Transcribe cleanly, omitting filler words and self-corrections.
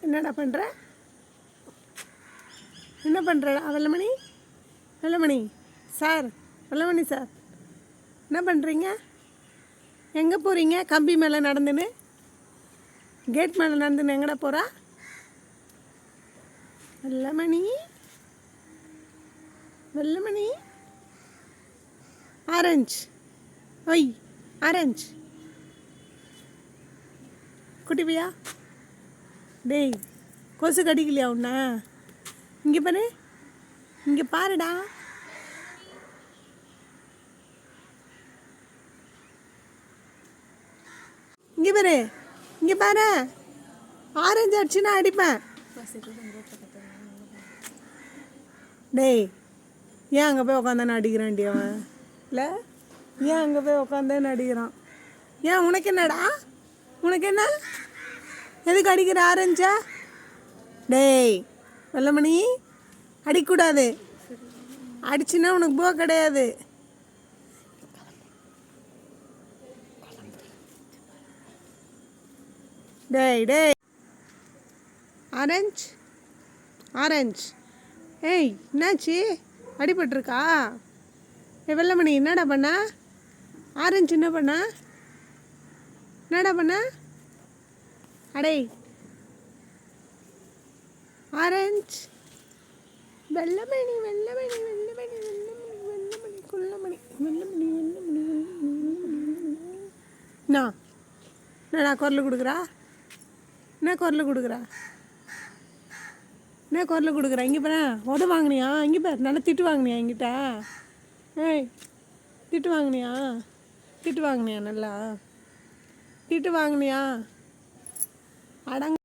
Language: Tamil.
என்னடா பண்ணுற? என்ன பண்ணுறடா வெள்ளமணி? வெள்ளமணி சார், வெள்ளமணி சார், என்ன பண்ணுறீங்க? எங்கே போகிறீங்க? கம்பி மேலே நடந்துன்னு, கேட் மேலே நடந்துன்னு எங்கடா போகிறா? வெள்ளமணி, வெள்ளமணி, ஆரஞ்சு, ஒய் ஆரஞ்சு, குட்டி பையா, டேய் கொசு கடிக்கலையா உன்ன? இங்கே பாரு, இங்கே பாருடா. இங்கே பாரு, இங்கே பாரு, ஆரஞ்சு அடிச்சுன்னா அடிப்பேன். டேய் ஏன் அங்கே போய் உக்காந்தானே அடிக்கிறான்டி அவன்? இல்லை ஏன் அங்கே போய் உக்காந்தானே அடிக்கிறான்? ஏன் உனக்கு என்னடா? உனக்கு என்ன? எதுக்கு அடிக்கிற ஆரஞ்சா? டேய் வெள்ளமணி, அடிக்கூடாது. அடிச்சுன்னா உனக்கு போ கிடையாது. டேய் டேய் ஆரஞ்சு, ஆரஞ்சு, ஏய் என்னாச்சு? அடிபட்டிருக்கா? வெள்ளமணி என்னடா பண்ண? ஆரஞ்சு என்ன பண்ண? என்னடா பண்ண? அடே ஆரஞ்சு, வெள்ளமணி, வெள்ளமணி, வெள்ளமணி, வெள்ளமணி, வெள்ளமணி, குள்ளமணி, வெள்ளமணி, வெள்ளமணி, என்னடா குரல் கொடுக்குறா? என்ன குரல் கொடுக்குறா? என்ன குரல் கொடுக்குறா? இங்கே பாரு, உத வாங்கினியா? இங்கே பாரு, நல்லா திட்டு வாங்கினியா என்கிட்ட? ஏய் திட்டு வாங்கினியா? திட்டு வாங்கினியா? நல்லா திட்டு வாங்கினியா? அடங்க